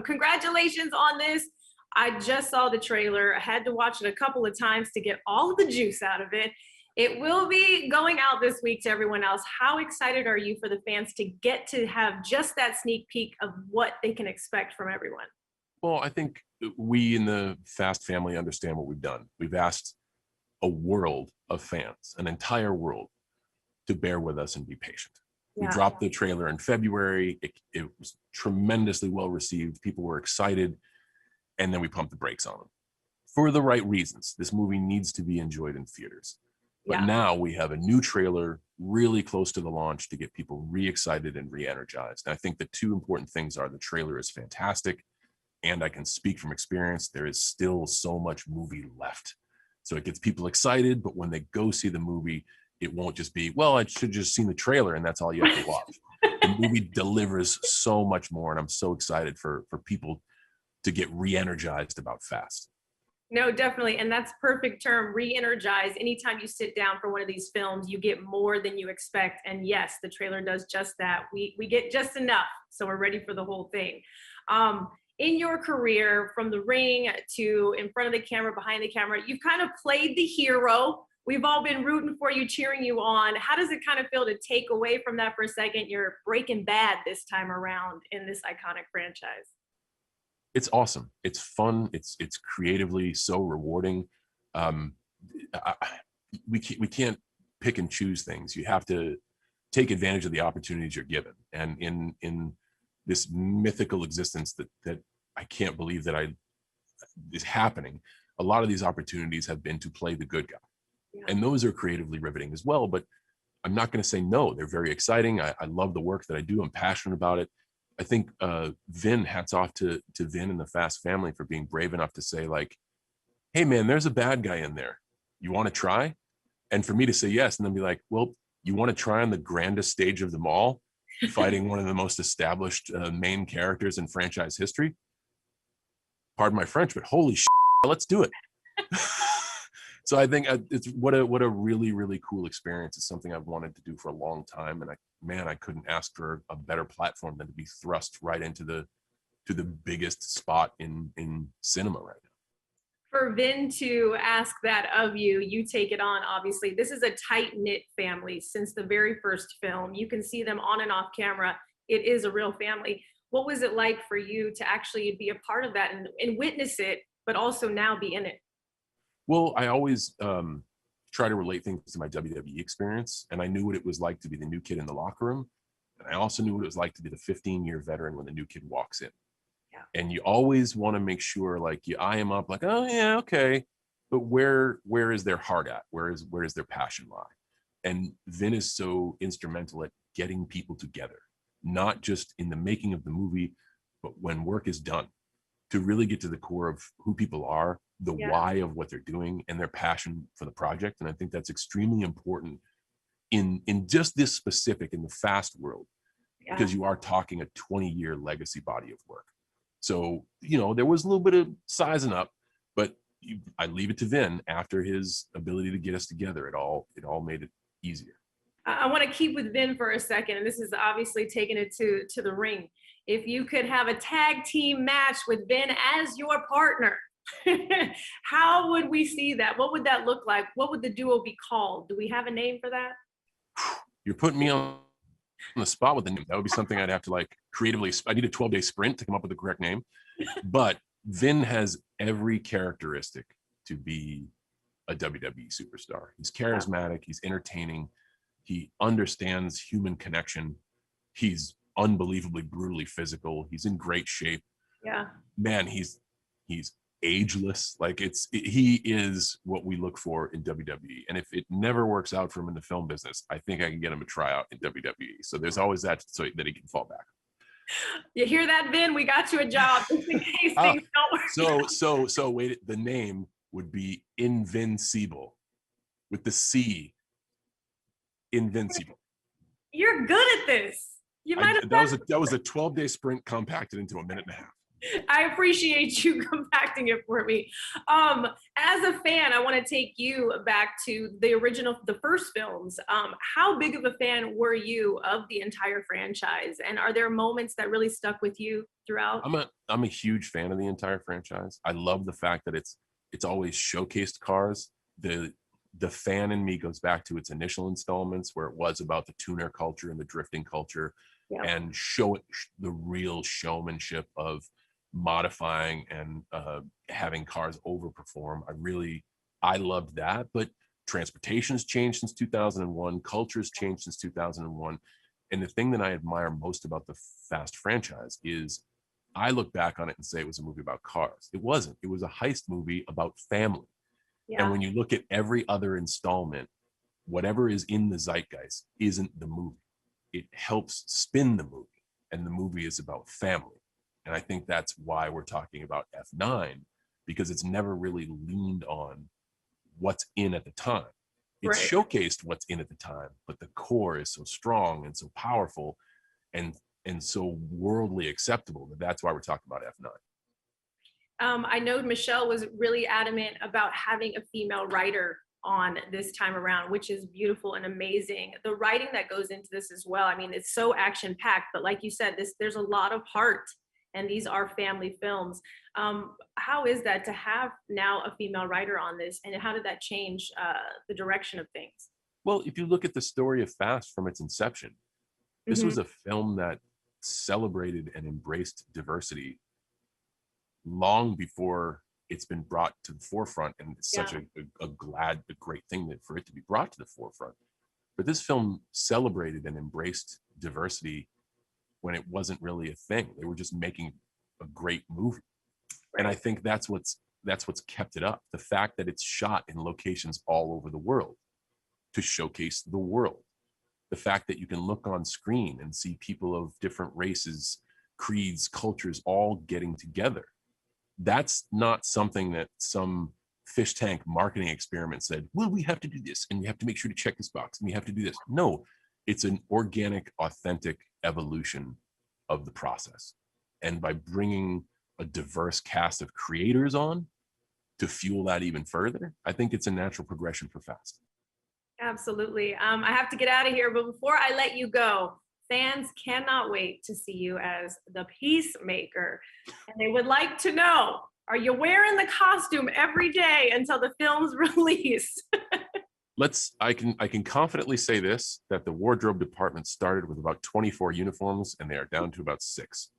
congratulations on this. I just saw the trailer. I had to watch it a couple of times to get all of the juice out of it. It will be going out this week to everyone else. How excited are you for the fans to get to have just that sneak peek of what they can expect from everyone? Well, I think we in the Fast family understand what we've done. We've asked a world of fans, an entire world, to bear with us and be patient. We dropped the trailer in February. It was tremendously well received. People were excited. And then we pumped the brakes on them for the right reasons. This movie needs to be enjoyed in theaters. But now we have a new trailer really close to the launch to get people re-excited and re-energized. And I think the two important things are the trailer is fantastic. And I can speak from experience, there is still so much movie left. So it gets people excited, but when they go see the movie, it won't just be, well, I should just seen the trailer and that's all you have to watch. The movie delivers so much more. And I'm so excited for people to get re-energized about Fast. No, definitely. And that's perfect term, re-energize. Anytime you sit down for one of these films, you get more than you expect. And yes, the trailer does just that. We get just enough. So we're ready for the whole thing. In your career, from the ring to in front of the camera, behind the camera, you've kind of played the hero. We've all been rooting for you, cheering you on. How does it kind of feel to take away from that for a second? You're Breaking Bad this time around in this iconic franchise. It's awesome. It's fun. It's creatively so rewarding. We can't pick and choose things. You have to take advantage of the opportunities you're given. And in this mythical existence that I can't believe that is happening, a lot of these opportunities have been to play the good guy. Yeah. And those are creatively riveting as well. But I'm not going to say no. They're very exciting. I love the work that I do. I'm passionate about it. I think Vin, hats off to Vin and the Fast family for being brave enough to say, like, hey, man, there's a bad guy in there. You want to try? And for me to say yes and then be like, well, you want to try on the grandest stage of them all, fighting one of the most established main characters in franchise history? Pardon my French, but holy shit, let's do it. So I think it's what a really, really cool experience. It's something I've wanted to do for a long time. And I couldn't ask for a better platform than to be thrust right into the biggest spot in cinema right now. For Vin to ask that of you, you take it on, obviously. This is a tight-knit family since the very first film. You can see them on and off camera. It is a real family. What was it like for you to actually be a part of that and witness it, but also now be in it? Well, I always try to relate things to my WWE experience. And I knew what it was like to be the new kid in the locker room. And I also knew what it was like to be the 15-year veteran when the new kid walks in. Yeah. And you always want to make sure, like, you eye them up like, oh, yeah, okay. But where is their heart at? Where is their passion lie? And Vin is so instrumental at getting people together, not just in the making of the movie, but when work is done, to really get to the core of who people are, the why of what they're doing, and their passion for the project. And I think that's extremely important in just this specific, in the Fast world, because you are talking a 20-year legacy body of work. So, there was a little bit of sizing up, but I leave it to Vin after his ability to get us together. It all made it easier. I want to keep with Vin for a second, and this is obviously taking it to the ring. If you could have a tag team match with Vin as your partner, how would we see that? What would that look like? What would the duo be called? Do we have a name for that? You're putting me on the spot with the name. That would be something I'd have to creatively. I need a 12-day sprint to come up with the correct name. But Vin has every characteristic to be a WWE superstar. He's charismatic. He's entertaining. He understands human connection. He's unbelievably brutally physical. He's in great shape. Yeah. Man, he's ageless. He is what we look for in WWE. And if it never works out for him in the film business, I think I can get him a tryout in WWE. So there's always that, so that he can fall back. You hear that, Vin? We got you a job just in case things don't work. So wait, the name would be Invincible with the C. Invincible. You're good at this. You might have that was a 12-day sprint compacted into a minute and a half. I appreciate you compacting it for me. As a fan, I want to take you back to the original, the first films. How big of a fan were you of the entire franchise? And are there moments that really stuck with you throughout? I'm a huge fan of the entire franchise. I love the fact that it's always showcased cars. The fan in me goes back to its initial installments where it was about the tuner culture and the drifting culture, Yeah, and show it the real showmanship of modifying and having cars overperform. I loved that. But transportation's changed since 2001, culture's changed since 2001. And the thing that I admire most about the Fast franchise is I look back on it and say it was a movie about cars. It wasn't. It was a heist movie about family. And yeah, when you look at every other installment, whatever is in the zeitgeist isn't the movie. It helps spin the movie, and the movie is about family. And I think that's why we're talking about F9, because it's never really leaned on what's in at the time. It's right. showcased what's in at the time, but the core is so strong and so powerful and so worldly acceptable that that's why we're talking about F9. I know Michelle was really adamant about having a female writer on this time around, which is beautiful and amazing. The writing that goes into this as well. I mean, it's so action packed, but like you said, there's a lot of heart, and these are family films. How is that to have now a female writer on this, and how did that change the direction of things? Well, if you look at the story of Fast from its inception, this Hmm. was a film that celebrated and embraced diversity long before it's been brought to the forefront. And it's Yeah, such a great thing that for it to be brought to the forefront. But this film celebrated and embraced diversity when it wasn't really a thing. They were just making a great movie. And I right. think that's what's kept it up. The fact that it's shot in locations all over the world to showcase the world. The fact that you can look on screen and see people of different races, creeds, cultures all getting together. That's not something that some fish tank marketing experiment said, well, we have to do this and we have to make sure to check this box and we have to do this. No, it's an organic, authentic evolution of the process. And by bringing a diverse cast of creators on to fuel that even further, I think it's a natural progression for Fast. Absolutely. I have to get out of here, but before I let you go, fans cannot wait to see you as the Peacemaker. And they would like to know, are you wearing the costume every day until the film's release? I can confidently say this, that the wardrobe department started with about 24 uniforms and they are down to about 6.